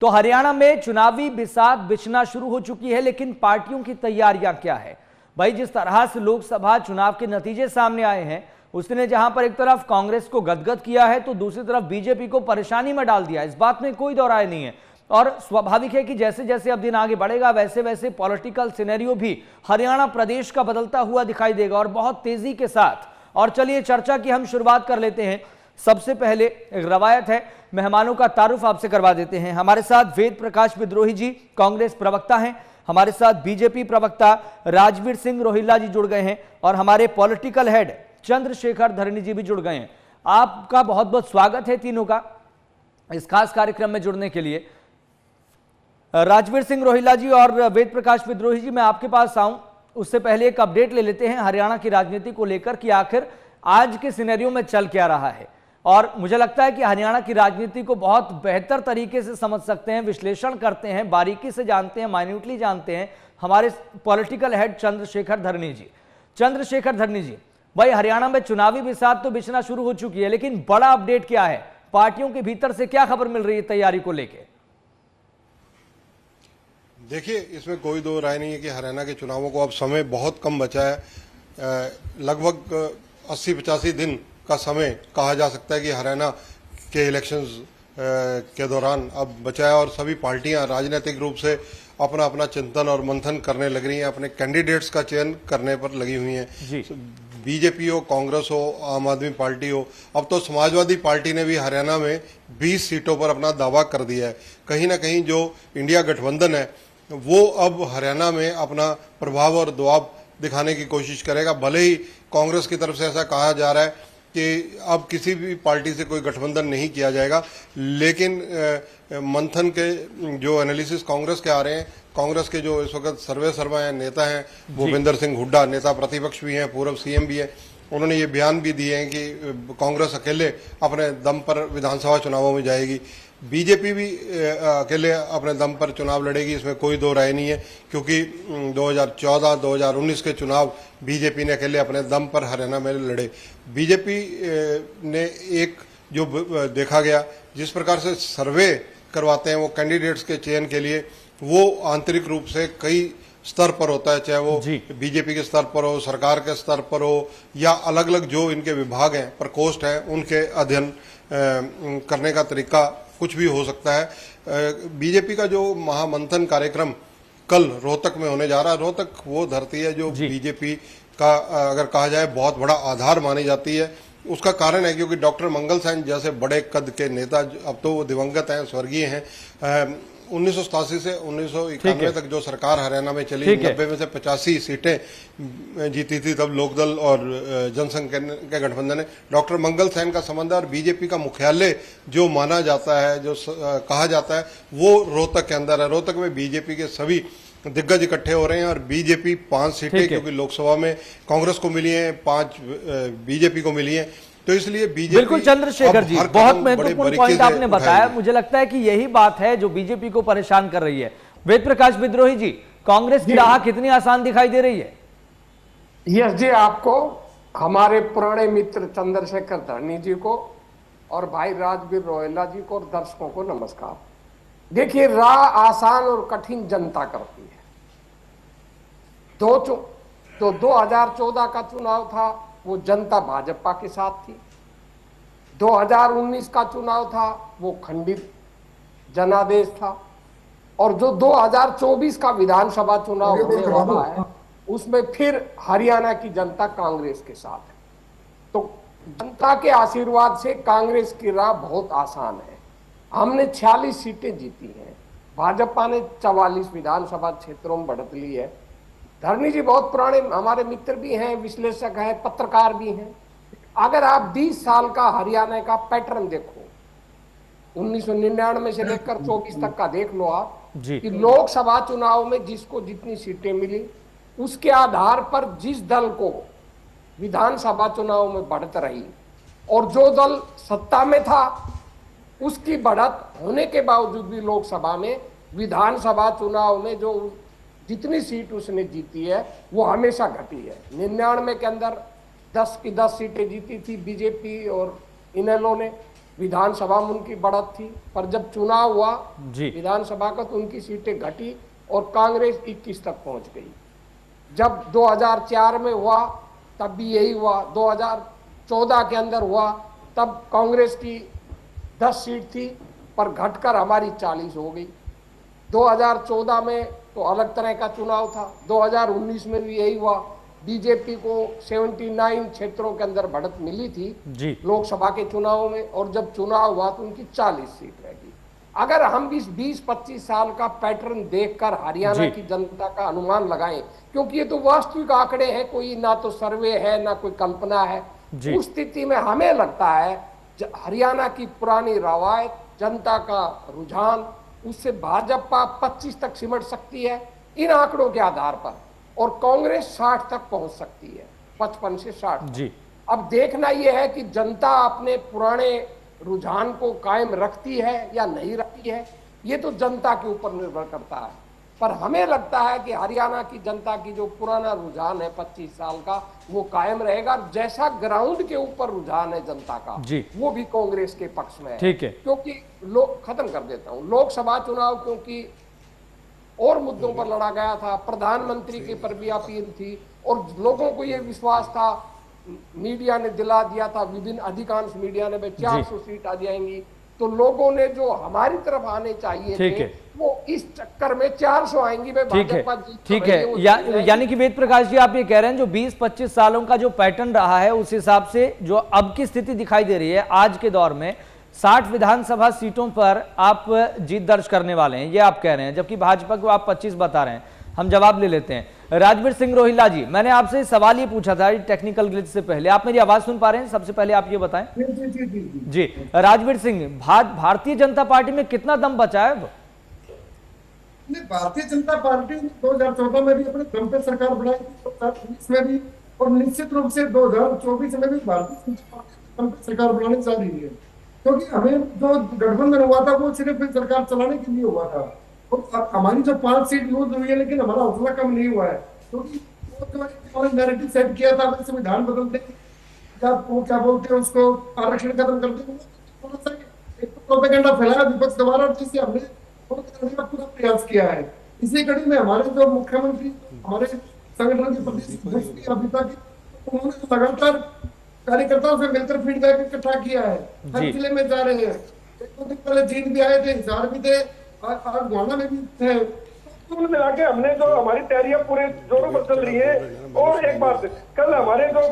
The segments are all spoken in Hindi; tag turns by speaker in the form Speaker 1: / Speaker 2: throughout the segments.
Speaker 1: तो हरियाणा में चुनावी बिसात बिछना शुरू हो चुकी है, लेकिन पार्टियों की तैयारियां क्या है? भाई, जिस तरह से लोकसभा चुनाव के नतीजे सामने आए हैं, उसने जहां पर एक तरफ कांग्रेस को गदगद किया है तो दूसरी तरफ बीजेपी को परेशानी में डाल दिया। इस बात में कोई दो राय नहीं है और स्वाभाविक है कि जैसे जैसे अब दिन आगे बढ़ेगा वैसे वैसे पॉलिटिकल सिनेरियो भी हरियाणा प्रदेश का बदलता हुआ दिखाई देगा और बहुत तेजी के साथ। और चलिए चर्चा की हम शुरुआत कर लेते हैं। सबसे पहले एक रवायत है, मेहमानों का तारुफ आपसे करवा देते हैं। हमारे साथ वेद प्रकाश विद्रोही जी कांग्रेस प्रवक्ता हैं, हमारे साथ बीजेपी प्रवक्ता राजवीर सिंह रोहिल्ला जी जुड़ गए हैं और हमारे पॉलिटिकल हेड चंद्रशेखर धरनी जी भी जुड़ गए हैं। आपका बहुत बहुत स्वागत है तीनों का इस खास कार्यक्रम में जुड़ने के लिए। राजवीर सिंह रोहिल्ला जी और वेद प्रकाश विद्रोही जी, मैं आपके पास आऊं उससे पहले एक अपडेट ले लेते हैं हरियाणा की राजनीति को लेकर कि आखिर आज के सिनेरियो में चल क्या रहा है। और मुझे लगता है कि हरियाणा की राजनीति को बहुत बेहतर तरीके से समझ सकते हैं, विश्लेषण करते हैं, बारीकी से जानते हैं, माइन्यूटली जानते हैं हमारे पॉलिटिकल हेड चंद्रशेखर धरनी जी। चंद्रशेखर धरनी जी, भाई हरियाणा में चुनावी बिसात तो बिछना शुरू हो चुकी है, लेकिन बड़ा अपडेट क्या है? पार्टियों के भीतर से क्या खबर मिल रही है तैयारी को लेकर?
Speaker 2: देखिए, इसमें कोई दो राय नहीं है कि हरियाणा के चुनावों को अब समय बहुत कम बचा है। लगभग 80-85 दिन का समय कहा जा सकता है कि हरियाणा के इलेक्शंस के दौरान अब बचा है और सभी पार्टियां राजनीतिक रूप से अपना अपना चिंतन और मंथन करने लग रही हैं, अपने कैंडिडेट्स का चयन करने पर लगी हुई हैं। बीजेपी हो, कांग्रेस हो, आम आदमी पार्टी हो, अब तो समाजवादी पार्टी ने भी हरियाणा में 20 सीटों पर अपना दावा कर दिया है। कहीं ना कहीं जो इंडिया गठबंधन है वो अब हरियाणा में अपना प्रभाव और दबाव दिखाने की कोशिश करेगा। भले ही कांग्रेस की तरफ से ऐसा कहा जा रहा है कि अब किसी भी पार्टी से कोई गठबंधन नहीं किया जाएगा, लेकिन मंथन के जो एनालिसिस कांग्रेस के आ रहे हैं, कांग्रेस के जो इस वक्त सर्वे सर्वा हैं नेता हैं, भूपेंद्र सिंह हुड्डा नेता प्रतिपक्ष भी हैं, पूर्व सीएम भी हैं, उन्होंने ये बयान भी दिए हैं कि कांग्रेस अकेले अपने दम पर विधानसभा चुनावों में जाएगी। बीजेपी भी अकेले अपने दम पर चुनाव लड़ेगी, इसमें कोई दो राय नहीं है, क्योंकि 2014-2019 के चुनाव बीजेपी ने अकेले अपने दम पर हरियाणा में लड़े। बीजेपी ने एक जो देखा गया, जिस प्रकार से सर्वे करवाते हैं वो कैंडिडेट्स के चयन के लिए, वो आंतरिक रूप से कई स्तर पर होता है, चाहे वो बीजेपी के स्तर पर हो, सरकार के स्तर पर हो, या अलग अलग जो इनके विभाग हैं, प्रकोष्ठ हैं, उनके अध्ययन करने का तरीका कुछ भी हो सकता है। बीजेपी का जो महामंथन कार्यक्रम कल रोहतक में होने जा रहा है, रोहतक वो धरती है जो बीजेपी का अगर कहा जाए बहुत बड़ा आधार मानी जाती है। उसका कारण है क्योंकि डॉक्टर मंगल सैन जैसे बड़े कद के नेता, अब तो वो दिवंगत हैं, स्वर्गीय हैं, 1987 से 1991 तक जो सरकार हरियाणा में चली, 90 में से 85 सीटें जीती थी तब लोकदल और जनसंघ के गठबंधन ने। डॉक्टर मंगल सैन का संबंध है और बीजेपी का मुख्यालय जो माना जाता है, जो कहा जाता है, वो रोहतक के अंदर है। रोहतक में बीजेपी के सभी दिग्गज इकट्ठे हो रहे हैं और बीजेपी 5 सीटें क्योंकि लोकसभा में कांग्रेस को मिली हैं, 5 बीजेपी को मिली हैं, तो इसलिए बीजेपी।
Speaker 1: बिल्कुल चंद्रशेखर जी, बहुत महत्वपूर्ण पॉइंट आपने बताया। मुझे लगता है कि यही बात है जो बीजेपी को परेशान कर रही है। वेद प्रकाश विद्रोही जी, कांग्रेस की राह कितनी आसान दिखाई दे रही है?
Speaker 3: यस जी, आपको, हमारे पुराने मित्र चंद्रशेखर धरनी जी को और भाई राजवीर रोहिल्ला जी को और दर्शकों को नमस्कार। देखिए, राह आसान और कठिन जनता करती है। 2014 का चुनाव था, वो जनता भाजपा के साथ थी। 2019 का चुनाव था, वो खंडित जनादेश था। और जो 2024 का विधानसभा चुनाव होने वाला है, उसमें फिर हरियाणा की जनता कांग्रेस के साथ है। तो जनता के आशीर्वाद से कांग्रेस की राह बहुत आसान है। हमने 46 सीटें जीती हैं, भाजपा ने 44 विधानसभा क्षेत्रों में बढ़त ली है। धरनी जी बहुत पुराने हमारे मित्र भी हैं, विश्लेषक हैं, पत्रकार भी हैं। अगर आप 20 साल का हरियाणा का पैटर्न देखो, 1999 से लेकर 24 तक का देख लो आप, कि लोकसभा चुनाव में जिसको जितनी सीटें मिली उसके आधार पर जिस दल को विधानसभा चुनाव में बढ़त रही, और जो दल सत्ता में था उसकी बढ़त होने के बावजूद भी लोकसभा में, विधानसभा चुनाव में जो जितनी सीट उसने जीती है वो हमेशा घटी है। 99 के अंदर 10 की 10 सीटें जीती थी बीजेपी और इनेलो ने, विधानसभा में उनकी बढ़त थी, पर जब चुनाव हुआ
Speaker 1: जी
Speaker 3: विधानसभा का तो उनकी सीटें घटी और कांग्रेस 21 तक पहुंच गई। जब 2004 में हुआ तब भी यही हुआ, 2014 के अंदर हुआ तब कांग्रेस की 10 सीट थी पर घटकर हमारी 40 हो गई। 2014 में तो अलग तरह का चुनाव था, 2019 में भी यही हुआ। बीजेपी को 79 क्षेत्रों के अंदर बढ़त मिली थी
Speaker 1: जी
Speaker 3: लोकसभा के चुनाव में, और जब चुनाव हुआ तो उनकी 40 सीट रह गई। अगर हम इस 20-25 साल का पैटर्न देखकर हरियाणा
Speaker 1: जी।
Speaker 3: की जनता का अनुमान लगाएं, क्योंकि ये तो वास्तविक आंकड़े हैं, कोई ना तो सर्वे है ना कोई कल्पना है,
Speaker 1: जी।
Speaker 3: उस स्थिति में हमें लगता है हरियाणा की पुरानी रवायत, जनता का रुझान, उससे भाजपा 25 तक सिमट सकती है इन आंकड़ों के आधार पर, और कांग्रेस 60 तक पहुंच सकती है, 55 से 60 तक।
Speaker 1: जी
Speaker 3: अब देखना यह है कि जनता अपने पुराने रुझान को कायम रखती है या नहीं रखती है, ये तो जनता के ऊपर निर्भर करता है। पर हमें लगता है कि हरियाणा की जनता की जो पुराना रुझान है 25 साल का, वो कायम रहेगा। जैसा ग्राउंड के ऊपर रुझान है जनता का,
Speaker 1: जी।
Speaker 3: वो भी कांग्रेस के पक्ष में है।
Speaker 1: ठीक है।
Speaker 3: क्योंकि लोग, खत्म कर देता हूं, लोकसभा चुनाव क्योंकि और मुद्दों पर लड़ा गया था, प्रधानमंत्री के पर भी अपील थी और लोगों को यह विश्वास था, मीडिया ने दिला दिया था, विभिन्न अधिकांश मीडिया ने 400 सीट आ जाएंगी, तो लोगों ने जो हमारी तरफ आने चाहिए
Speaker 1: ठीक
Speaker 3: थे,
Speaker 1: है।
Speaker 3: वो इस चक्कर में 400 आएंगी।
Speaker 1: ठीक है, ठीक है। यानी कि वेद प्रकाश जी आप ये कह रहे हैं जो 20-25 सालों का जो पैटर्न रहा है उस हिसाब से जो अब की स्थिति दिखाई दे रही है आज के दौर में 60 विधानसभा सीटों पर आप जीत दर्ज करने वाले हैं, ये आप कह रहे हैं, जबकि भाजपा को आप 25 बता रहे हैं। हम जवाब ले लेते हैं। राजवीर सिंह रोहिल्ला जी, मैंने आपसे सवाल ये पूछा था टेक्निकल ग्लिच से पहले, आप मेरी आवाज सुन पा रहे हैं? सबसे पहले आप ये बताएं। जी राजवीर सिंह, भारतीय जनता पार्टी में कितना दम बचा है?
Speaker 4: भारतीय जनता पार्टी ने 2014 में भी अपने दम पे सरकार बनाई, 2019 में भी, और निश्चित रूप से 2024 में भी भारतीय जनता पार्टी दम पे सरकार बनाने जा रही है। क्योंकि हमें जो गठबंधन हुआ था वो सिर्फ सरकार चलाने के लिए हुआ था, और हमारी जो 5 सीट लूज हुई है लेकिन हमारा हौसला कम नहीं हुआ है, क्योंकि वो नैरेटिव सेट किया था संविधान बदलते या वो क्या बोलते हैं उसको आरक्षण खत्म करते, थोड़ा सा एक प्रोपेगेंडा फैलाया विपक्ष द्वारा, जिससे हमने पूरा प्रयास किया है। इसी कड़ी में हमारे जो मुख्यमंत्री, हमारे संगठन के प्रदेश अभिता की, उन्होंने लगातार कार्यकर्ताओं से मिलकर फीडबैक इकट्ठा किया है, हर जिले में जा रहे हैं। 1-2 दिन पहले जींद भी आए थे, हिसार भी थे, आज गोंडा में भी थे।
Speaker 5: कुल मिला के हमने जो हमारी तैयारियां पूरे जोरों पर चल रही है। और एक बात, कल हमारे जो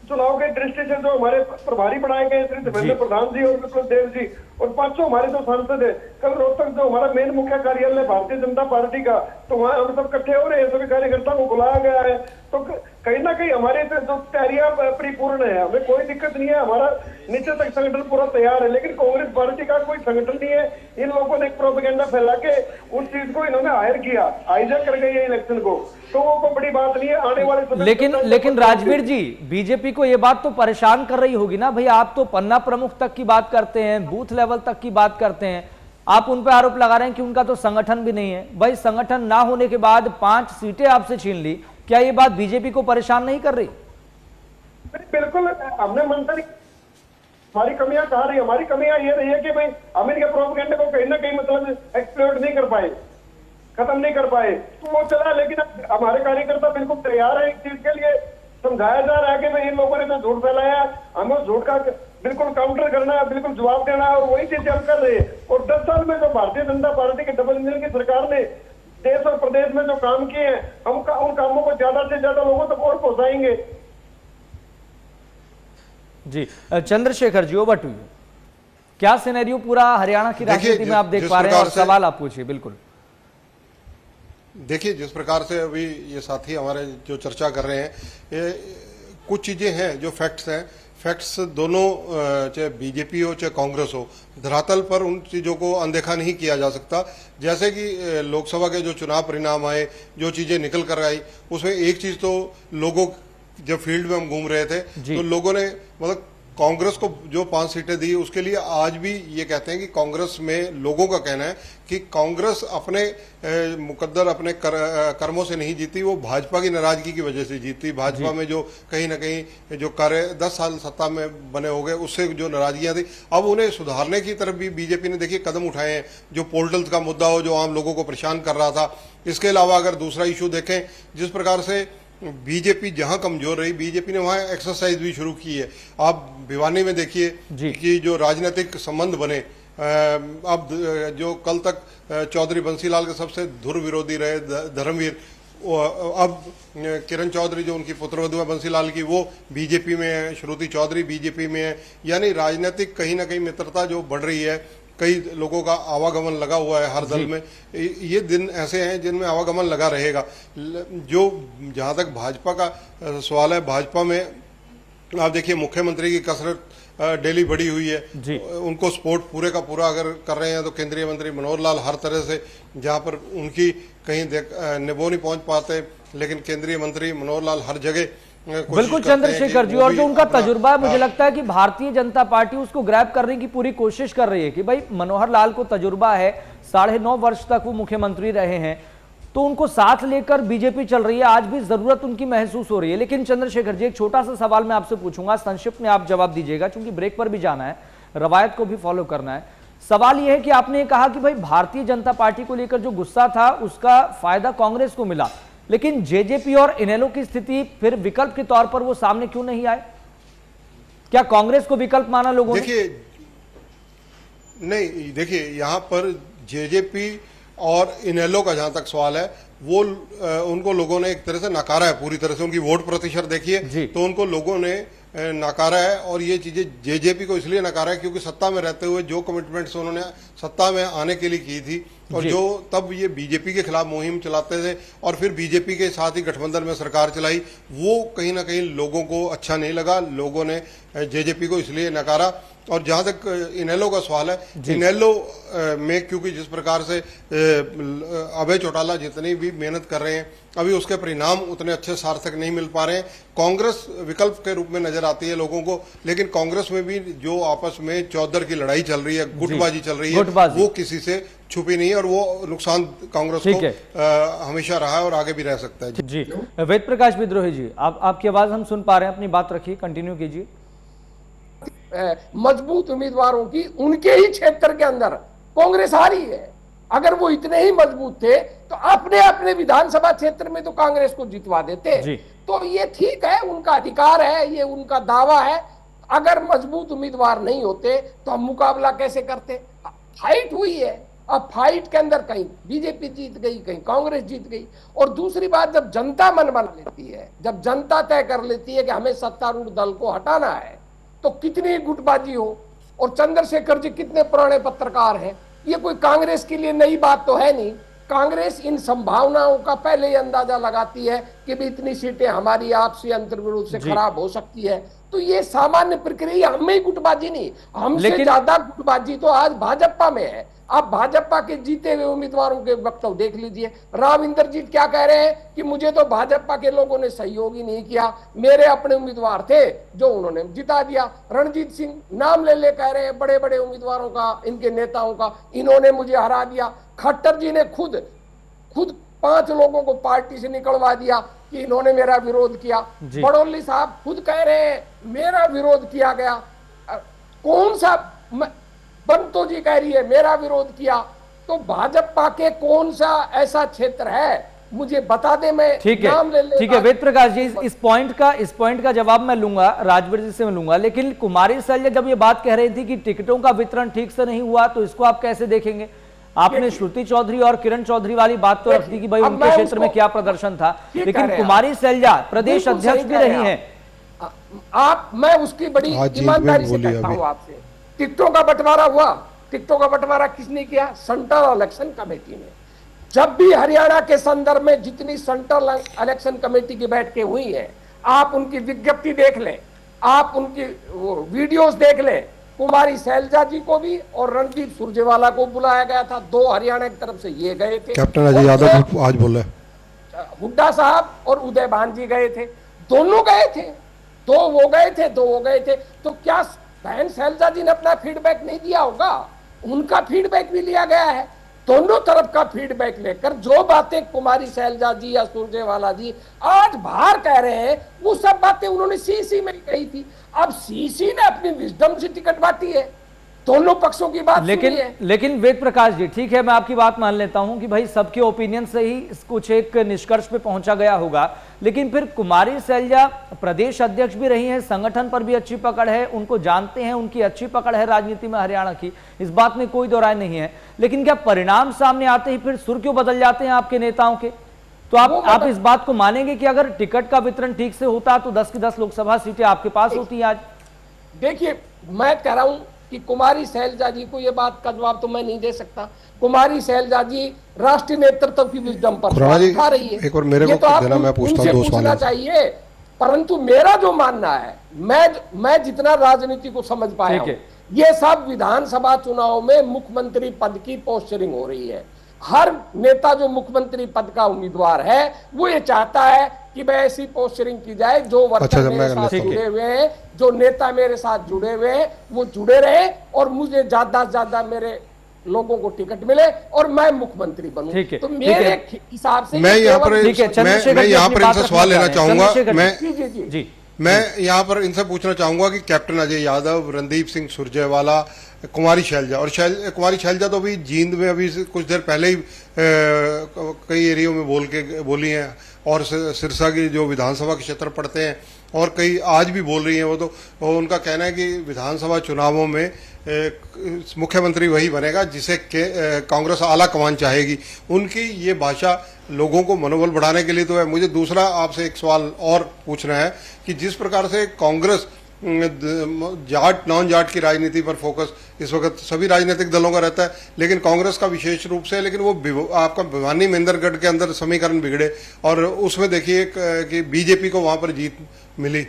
Speaker 5: चुनाव के दृष्टि से जो हमारे प्रभारी बनाए गए श्री देवेंद्र प्रधान जी और विप्लव देव जी और 500 हमारे जो सांसद है, कल रोहतक जो हमारा मेन मुख्य कार्यालय भारतीय जनता पार्टी का, तो वहाँ हम सब इकट्ठे हो रहे हैं, सभी कार्यकर्ताओं को बुलाया गया है। तो कहीं ना कहीं हमारे जो तैयारियां परिपूर्ण है, हमें कोई दिक्कत नहीं है, हमारा नीचे तक संगठन पूरा तैयार है। लेकिन कांग्रेस पार्टी का कोई संगठन नहीं है, इन लोगों ने एक प्रोपेगेंडा फैला के उस चीज को इन्होंने हायर किया, हाईजैक कर गई है इलेक्शन को, तो वो कोई बड़ी बात नहीं है। आने वाले
Speaker 1: लेकिन राजवीर जी, बीजेपी को ये बात तो परेशान कर रही होगी ना भाई, आप तो पन्ना प्रमुख तक की बात करते हैं, बूथ लेवल तक की बात करते हैं, आप उन पर आरोप लगा रहे हैं कि उनका तो संगठन भी नहीं है। भाई संगठन ना होने के बाद 5 सीटें आपसे छीन ली, क्या ये बात बीजेपी को परेशान नहीं कर रही?
Speaker 5: बिल्कुल, हमने मंत्री हमारी कमियां कहा रही, हमारी कमियां ये रही है कि भाई हम इनके प्रोपेगेंडा को कहीं ना कहीं मतलब एक्सप्लोइट नहीं कर पाए, खत्म नहीं कर पाए, तो वो चला। लेकिन हमारे कार्यकर्ता बिल्कुल तैयार है इस चीज के लिए, समझाया जा रहा है कि भाई इन लोगों ने जो झूठ फैलाया, हमें उस झूठ का बिल्कुल काउंटर करना है, बिल्कुल जवाब देना है, और वही चीज हम कर रहे हैं। और 10 साल में जो भारतीय जनता पार्टी के डबल इंजन की सरकार ने देश और प्रदेश में जो काम किए हैं, हम उन कामों को ज्यादा से ज्यादा लोगों तक और पहुंचाएंगे।
Speaker 1: जी Chandrashekhar ji, over to you. क्या सिनेरियो पूरा हरियाणा की राजनीति में आप देख पा रहे हैं, और सवाल आप पूछिए। बिल्कुल
Speaker 2: देखिए, जिस प्रकार से अभी ये साथी हमारे जो चर्चा कर रहे हैं, ये कुछ चीजें हैं जो फैक्ट्स हैं, फैक्ट्स दोनों चाहे बीजेपी हो चाहे कांग्रेस हो, धरातल पर उन चीजों को अनदेखा नहीं किया जा सकता। जैसे कि लोकसभा के जो चुनाव परिणाम आए, जो चीजें निकल कर आई, उसमें एक चीज तो लोगों, जब फील्ड में हम घूम रहे थे तो लोगों ने मतलब कांग्रेस को जो 5 सीटें दी उसके लिए आज भी ये कहते हैं कि कांग्रेस में लोगों का कहना है कि कांग्रेस अपने मुकद्दर अपने कर्मों से नहीं जीती, वो भाजपा की नाराजगी की वजह से जीती। भाजपा में जो कहीं ना कहीं जो कार्य 10 साल सत्ता में बने हो गए उससे जो नाराजगियां थी, अब उन्हें सुधारने की तरफ भी बीजेपी ने देखिए कदम उठाए हैं। जो पोर्टल का मुद्दा हो जो आम लोगों को परेशान कर रहा था, इसके अलावा अगर दूसरा इशू देखें, जिस प्रकार से बीजेपी जहां कमजोर रही, बीजेपी ने वहां एक्सरसाइज भी शुरू की है। आप भिवानी में देखिए कि जो राजनीतिक संबंध बने, अब जो कल तक चौधरी बंसीलाल के सबसे धुर विरोधी रहे धर्मवीर, अब किरण चौधरी जो उनकी पुत्रवधू है बंसीलाल की, वो बीजेपी में है, श्रुति चौधरी बीजेपी में है। यानी राजनीतिक कहीं ना कहीं मित्रता जो बढ़ रही है, कई लोगों का आवागमन लगा हुआ है हर दल में। ये दिन ऐसे हैं जिनमें आवागमन लगा रहेगा। जो जहां तक भाजपा का सवाल है, भाजपा में आप देखिए मुख्यमंत्री की कसरत डेली बढ़ी हुई है। उनको सपोर्ट पूरे का पूरा अगर कर रहे हैं तो केंद्रीय मंत्री मनोहर लाल हर तरह से, जहां पर उनकी कहीं निभो नहीं पहुंच पाते, लेकिन केंद्रीय मंत्री मनोहर लाल हर जगह
Speaker 1: बिल्कुल चंद्रशेखर जी, और जो उनका तजुर्बा है, मुझे लगता है कि भारतीय जनता पार्टी उसको ग्रैब करने की पूरी कोशिश कर रही है कि भाई मनोहर लाल को तजुर्बा है, 9.5 वर्ष तक वो मुख्यमंत्री रहे हैं, तो उनको साथ लेकर बीजेपी चल रही है। आज भी जरूरत उनकी महसूस हो रही है। लेकिन चंद्रशेखर जी, एक छोटा सा सवाल मैं आपसे पूछूंगा, संक्षिप्त में आप जवाब दीजिएगा क्योंकि ब्रेक पर भी जाना है, रवायत को भी फॉलो करना है। सवाल यह है कि आपने कहा कि भाई भारतीय जनता पार्टी को लेकर जो गुस्सा था उसका फायदा कांग्रेस को मिला, लेकिन जेजेपी और इनेलो की स्थिति फिर विकल्प के तौर पर वो सामने क्यों नहीं आए? क्या कांग्रेस को विकल्प माना लोगों ने?
Speaker 2: देखिए यहां पर जेजेपी और इनेलो का जहां तक सवाल है, वो उनको लोगों ने एक तरह से नकारा है पूरी तरह से। उनकी वोट प्रतिशत देखिए तो उनको लोगों ने नकारा है, और ये चीजें जेजेपी को इसलिए नकारा है क्योंकि सत्ता में रहते हुए जो कमिटमेंट्स उन्होंने सत्ता में आने के लिए की थी, और जो तब ये बीजेपी के खिलाफ मुहिम चलाते थे और फिर बीजेपी के साथ ही गठबंधन में सरकार चलाई, वो कहीं ना कहीं लोगों को अच्छा नहीं लगा। लोगों ने जेजेपी को इसलिए नकारा। और जहां तक इनेलो का सवाल है, इनेलो में क्योंकि जिस प्रकार से अभय चौटाला जितनी भी मेहनत कर रहे हैं, अभी उसके परिणाम उतने अच्छे सार्थक नहीं मिल पा रहे हैं। कांग्रेस विकल्प के रूप में नजर आती है लोगों को, लेकिन कांग्रेस में भी जो आपस में चौधर की लड़ाई चल रही है, गुटबाजी चल रही है, वो किसी से छुपी नहीं है, और वो नुकसान कांग्रेस को हमेशा रहा है और आगे भी रह सकता है।
Speaker 1: जी वेद प्रकाश विद्रोही जी, आपकी आवाज हम सुन पा रहे हैं, अपनी बात रखिए, कंटिन्यू कीजिए।
Speaker 3: मजबूत उम्मीदवारों की उनके ही क्षेत्र के अंदर कांग्रेस हारी है। अगर वो इतने ही मजबूत थे तो अपने अपने विधानसभा क्षेत्र में तो कांग्रेस को जितवा देते। तो ये ठीक है, उनका अधिकार है, ये उनका दावा है। अगर मजबूत उम्मीदवार नहीं होते तो हम मुकाबला कैसे करते? फाइट हुई है, अब फाइट के अंदर कहीं बीजेपी जीत गई, कहीं कांग्रेस जीत गई। और दूसरी बात, जब जनता मन बना लेती है, जब जनता तय कर लेती है कि हमें सत्तारूढ़ दल को हटाना है, तो कितनी गुटबाजी हो। और चंद्रशेखर जी कितने पुराने पत्रकार हैं, ये कोई कांग्रेस के लिए नई बात तो है नहीं। कांग्रेस इन संभावनाओं का पहले ही अंदाजा लगाती है कि भी इतनी सीटें हमारी आपसी अंतर्विरोध से खराब हो सकती है। तो ये सामान्य प्रक्रिया, हमें ही गुटबाजी नहीं, हमसे ज्यादा गुटबाजी तो आज भाजपा में है। आप भाजपा के जीते हुए उम्मीदवारों के वक्तव्य देख लीजिए। राव इंद्रजीत क्या कह रहे हैं कि मुझे तो भाजपा के लोगों ने सहयोग ही नहीं किया, मेरे अपने उम्मीदवार थे जो उन्होंने जिता दिया। रणजीत सिंह नाम ले कह रहे हैं बड़े बड़े उम्मीदवारों का, इनके नेताओं का, इन्होंने मुझे हरा दिया। खट्टर जी ने खुद 5 लोगों को पार्टी से निकलवा दिया कि इन्होंने मेरा विरोध किया। बड़ोली साहब खुद कह रहे हैं मेरा विरोध किया गया। कौन सा बंतो जी कह रही है मेरा विरोध किया। तो भाजपा के कौन सा ऐसा क्षेत्र है, मुझे बता दे, मैं नाम ले।
Speaker 1: ठीक है वेद प्रकाश जी, इस पॉइंट का जवाब मैं लूंगा, राजवीर जी से मैं लूंगा। लेकिन कुमारी सैलजा जब ये बात कह रही थी कि टिकटों का वितरण ठीक से नहीं हुआ, तो इसको आप कैसे देखेंगे? आपने श्रुति चौधरी और किरण चौधरी वाली बात तो रख दी कि भाई उनके क्षेत्र में क्या प्रदर्शन था, लेकिन कुमारी सैलजा प्रदेश अध्यक्ष भी रही है।
Speaker 3: मैं उसकी बड़ी ईमानदारी से कहता हूं आपसे, टिकटों का बंटवारा हुआ। टिकटों का बंटवारा किसने किया? सेंट्रल इलेक्शन कमेटी ने। जब भी हरियाणा के संदर्भ में जितनी सेंट्रल इलेक्शन कमेटी की बैठकें हुई है, आप उनकी विज्ञप्ति देख लें, आप उनकी वीडियोस देख लें। कुमारी सैलजा जी को भी और रणदीप सुरजेवाला को बुलाया गया था, 2 हरियाणा की तरफ से ये गए थे।
Speaker 2: कैप्टन अजय यादव आज बोले,
Speaker 3: हुड्डा साहब और उदय भान जी गए थे, दोनों गए थे। दो हो गए थे तो क्या बहन शैलजा जी ने अपना फीडबैक नहीं दिया होगा? उनका फीडबैक भी लिया गया है। दोनों तरफ का फीडबैक लेकर जो बातें कुमारी शैलजा जी या सुरजेवाला जी आज बाहर कह रहे हैं, वो सब बातें उन्होंने सीसी में ही कही थी। अब सीसी ने अपनी विजडम से टिकट बांटी है, दोनों पक्षों की बात सुनी है।
Speaker 1: लेकिन वेद प्रकाश जी, ठीक है, मैं आपकी बात मान लेता हूं कि भाई सबके ओपिनियन से ही कुछ एक निष्कर्ष पे पहुंचा गया होगा, लेकिन फिर कुमारी शैलजा प्रदेश अध्यक्ष भी रही हैं, संगठन पर भी अच्छी पकड़ है, उनको जानते हैं, उनकी अच्छी पकड़ है राजनीति में हरियाणा की, इस बात में कोई दो राय नहीं है। लेकिन क्या परिणाम सामने आते ही फिर सुर क्यों बदल जाते हैं आपके नेताओं के? तो आप इस बात को मानेंगे कि अगर टिकट का वितरण ठीक से होता तो 10 की 10 लोकसभा सीटें आपके पास होती आज?
Speaker 3: देखिए, मैं कह रहा हूं कि कुमारी शैलजा जी को ये बात का जवाब तो मैं नहीं दे सकता। कुमारी शैलजा जी राष्ट्रीय नेतृत्व की विजडम पर उठा रही है,
Speaker 2: एक और मेरे को देना, मैं पूछता हूं,
Speaker 3: पूछना चाहिए। परंतु मेरा जो मानना है, मैं जितना राजनीति को समझ पाया हूं, ये सब विधानसभा चुनाव में मुख्यमंत्री पद की पोस्चरिंग हो रही है। हर नेता जो मुख्यमंत्री पद का उम्मीदवार है वो ये चाहता है कि भाई ऐसी पोस्चरिंग की जाए, जो वर्कर मेरे साथ जुड़े हुए हैं, जो नेता मेरे साथ जुड़े हुए हैं, वो जुड़े रहे और मुझे ज्यादा से ज्यादा मेरे लोगों को टिकट मिले और मैं मुख्यमंत्री बनूं। तो मेरे हिसाब से
Speaker 2: मैं यहाँ पर इनसे सवाल लेना चाहूंगा। मैं यहाँ पर इनसे पूछना चाहूंगा कि कैप्टन अजय यादव, रणदीप सिंह सुरजेवाला, कुमारी शैलजा, और कुमारी शैलजा तो अभी जींद में अभी कुछ देर पहले ही कई एरियो में बोली हैं, और सिरसा की जो विधानसभा के क्षेत्र पड़ते हैं और कई आज भी बोल रही हैं। वो तो उनका कहना है कि विधानसभा चुनावों में मुख्यमंत्री वही बनेगा जिसे कांग्रेस आला कमान चाहेगी। उनकी ये भाषा लोगों को मनोबल बढ़ाने के लिए तो है। मुझे दूसरा आपसे एक सवाल और पूछना है कि जिस प्रकार से कांग्रेस जाट नॉन जाट की राजनीति पर फोकस इस वक्त सभी राजनीतिक दलों का रहता है, लेकिन कांग्रेस का विशेष रूप से, लेकिन वो आपका भिवानी महेंद्रगढ़ के अंदर समीकरण बिगड़े और उसमें देखिए कि बीजेपी को वहां पर जीत मिली।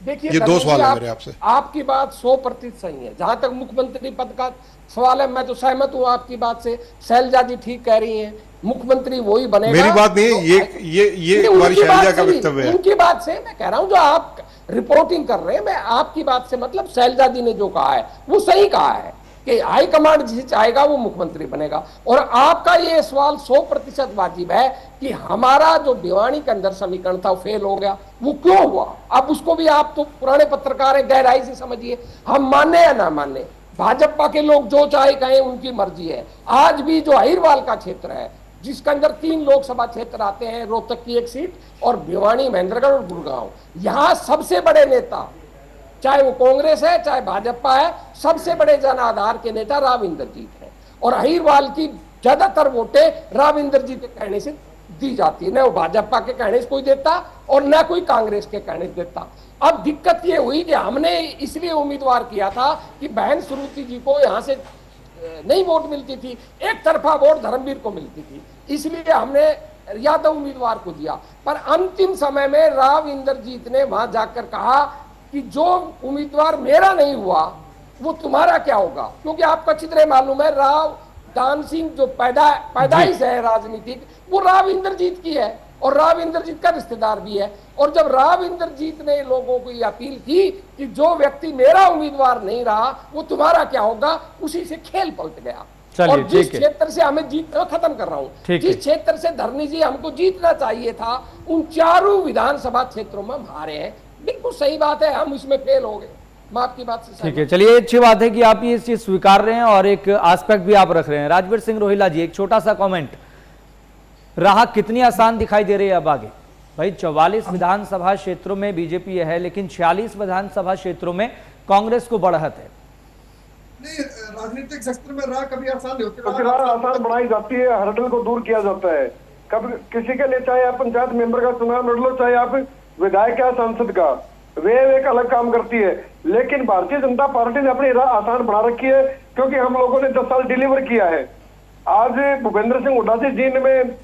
Speaker 3: देखिए,
Speaker 2: ये दो सवाल है मेरे आपसे।
Speaker 3: आपकी बात 100% सही है। जहां तक मुख्यमंत्री पद का सवाल है, मैं तो सहमत हूं आपकी बात से। शैलजा जी ठीक कह रही हैं, मुख्यमंत्री वही बनेगा।
Speaker 2: मेरी बात नहीं है, ये हमारी शैलजा का वक्तव्य है।
Speaker 3: उनकी बात से मैं कह रहा हूं, जो आप रिपोर्टिंग कर रहे हैं, मैं आपकी बात से मतलब शैलजा जी ने जो कहा है वो सही कहा है कि हाईकमांड जिसे चाहेगा वो मुख्यमंत्री बनेगा। और आपका ये सवाल 100% वाजिब है कि हमारा जो भिवानी के अंदर समीकरण था वो फेल हो गया। वो क्यों हुआ? अब उसको भी आप तो पुराने पत्रकार हैं, गहराई से समझिए। हम माने या ना माने, भाजपा के लोग जो चाहे कहें, उनकी मर्जी है। आज भी जो अहिरवाल का क्षेत्र है, जिसके अंदर 3 लोकसभा क्षेत्र आते हैं, रोहतक की 1 सीट और भिवानी, महेंद्रगढ़ और गुड़गांव, यहां सबसे बड़े नेता, चाहे वो कांग्रेस है चाहे भाजपा है, सबसे बड़े जन आधार के नेता राव इंद्रजीत है। और अहिरवाल की ज्यादातर वोटें राव इंद्रजीत के कहने से दी जाती है, न वो भाजपा के कहने से कोई देता और न कोई कांग्रेस के कहने से देता। अब दिक्कत ये हुई कि हमने इसलिए उम्मीदवार किया था कि बहन सुरुचि जी को यहां से नहीं वोट मिलती थी, एक तरफा वोट धर्मवीर को मिलती थी, इसलिए हमने यादव उम्मीदवार को दिया। पर अंतिम समय में राव इंद्रजीत ने वहां जाकर कहा कि जो उम्मीदवार मेरा नहीं हुआ वो तुम्हारा क्या होगा, क्योंकि आपका चित्र मालूम है, राव दान सिंह जो पैदाइश है राजनीतिक, वो राव इंद्रजीत की है और राव इंद्रजीत का रिश्तेदार भी है। और जब राव इंद्रजीत ने लोगों को ये अपील की कि जो व्यक्ति मेरा उम्मीदवार नहीं रहा वो तुम्हारा क्या होगा, उसी से खेल पलट गया। और जिस क्षेत्र से हमें जीतना, खत्म कर रहा हूं, जिस क्षेत्र से धरनी जी हमको जीतना चाहिए था, उन 4 विधानसभा क्षेत्रों में हम हारे हैं। बिल्कुल सही बात है, हम इसमें फेल हो गए। मैं आपकी बात से
Speaker 1: ठीक है, चलिए अच्छी बात है कि आप ये चीज स्वीकार रहे हैं और एक एस्पेक्ट भी आप रख रहे हैं। राजवीर सिंह रोहिला जी, एक छोटा सा कमेंट, राह कितनी आसान दिखाई दे रही है अब आगे? भाई 44 विधानसभा क्षेत्रों में बीजेपी है, लेकिन 46 विधानसभा क्षेत्रों में कांग्रेस को बढ़त है।
Speaker 4: नहीं, राजनीतिक क्षेत्र में राह कभी आसान नहीं होती,
Speaker 5: राह आसान बनाई जाती है, हर्डल को दूर किया जाता है। कभी किसी के लिए, चाहे आप पंचायत मेंबर का चुनाव लड़ लो, चाहे आप विधायक या सांसद का, वे एक अलग काम करती है। लेकिन भारतीय जनता पार्टी ने अपनी राह आसान बना रखी है, क्योंकि हम लोगों ने 10 साल डिलीवर किया है। आज भूपेंद्र सिंह हुड्डा जी जींद में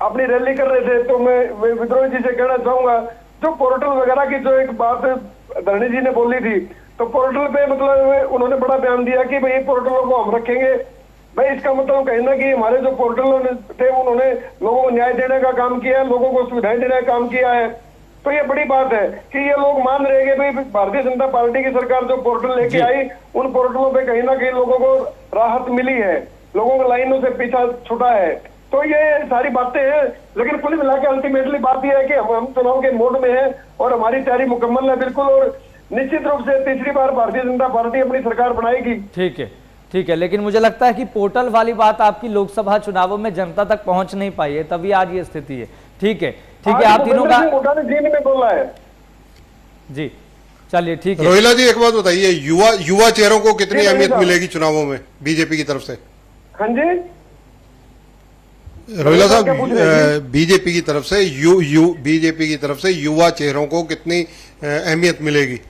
Speaker 5: अपनी रैली कर रहे थे, तो मैं विद्रोही जी से कहना चाहूंगा, जो पोर्टल वगैरह की जो एक बात धरणी जी ने बोली थी, तो पोर्टल पे मतलब उन्होंने बड़ा बयान दिया कि भाई पोर्टलों को हम रखेंगे। भाई इसका मतलब कहना कि हमारे जो पोर्टल थे उन्होंने लोगों को न्याय देने का काम किया है, लोगों को सुविधाएं देने का काम किया है। तो ये बड़ी बात है कि ये लोग मान रहे हैं कि भाई भारतीय जनता पार्टी की सरकार जो पोर्टल लेके आई, उन पोर्टलों पे कहीं ना कहीं लोगों को राहत मिली है, लोगों को लाइनों से पीछा छुटा है। तो ये सारी बातें हैं, लेकिन कुल मिला के अल्टीमेटली बात यह है कि हम चुनाव के मोड में हैं और हमारी तैयारी मुकम्मल है बिल्कुल, और निश्चित रूप से तीसरी बार भारतीय जनता पार्टी अपनी सरकार बनाएगी।
Speaker 1: ठीक है, लेकिन मुझे लगता है कि पोर्टल वाली बात आपकी लोकसभा चुनावों में जनता तक पहुंच नहीं पाई है, तभी आज ये स्थिति है। ठीक है, आप तीनों का
Speaker 5: जीन में बोला है
Speaker 1: जी, चलिए ठीक है।
Speaker 2: रोहिला जी एक बात बताइए, युवा चेहरों को कितनी अहमियत मिलेगी चुनावों में बीजेपी की तरफ से?
Speaker 5: हाँ जी
Speaker 2: रोहिला साहब, बीजेपी की तरफ से युवा चेहरों को कितनी अहमियत मिलेगी?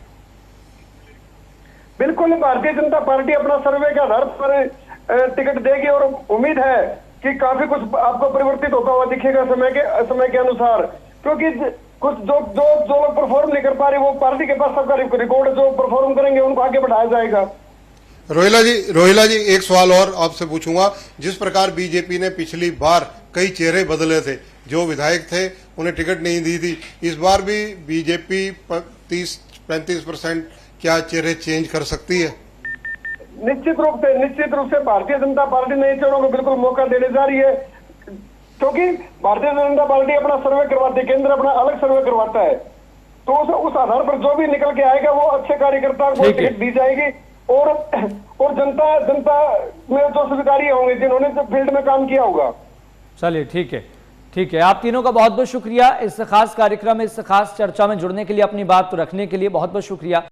Speaker 5: बिल्कुल, भारतीय जनता पार्टी अपना सर्वे के आधार पर टिकट देगी और उम्मीद है कि काफी कुछ आपको परिवर्तित होता हुआ दिखेगा समय के अनुसार, क्योंकि कुछ जो लोग परफॉर्म नहीं कर पा रहे वो पार्टी के पास सबका रिकॉर्ड, जो परफॉर्म करेंगे उनको आगे बढ़ाया जाएगा।
Speaker 2: रोहिला जी एक सवाल और आपसे पूछूंगा। जिस प्रकार बीजेपी ने पिछली बार कई चेहरे बदले थे, जो विधायक थे उन्हें टिकट नहीं दी थी, इस बार भी बीजेपी 30-35% क्या चेहरे चेंज कर सकती है?
Speaker 5: निश्चित रूप से भारतीय जनता पार्टी नए चेहरों को बिल्कुल मौका देने जा रही है, क्योंकि भारतीय जनता पार्टी अपना सर्वे करवाती है, केंद्र अपना अलग सर्वे करवाता है, तो उस आधार पर जो भी निकल के आएगा वो अच्छे कार्यकर्ता को टिकट दी जाएगी, और जनता में जो स्वीकारी होंगे जिन्होंने जो फील्ड में काम किया होगा।
Speaker 1: चलिए ठीक है, आप तीनों का बहुत बहुत शुक्रिया इस खास कार्यक्रम में, इस खास चर्चा में जुड़ने के लिए, अपनी बात रखने के लिए बहुत बहुत शुक्रिया।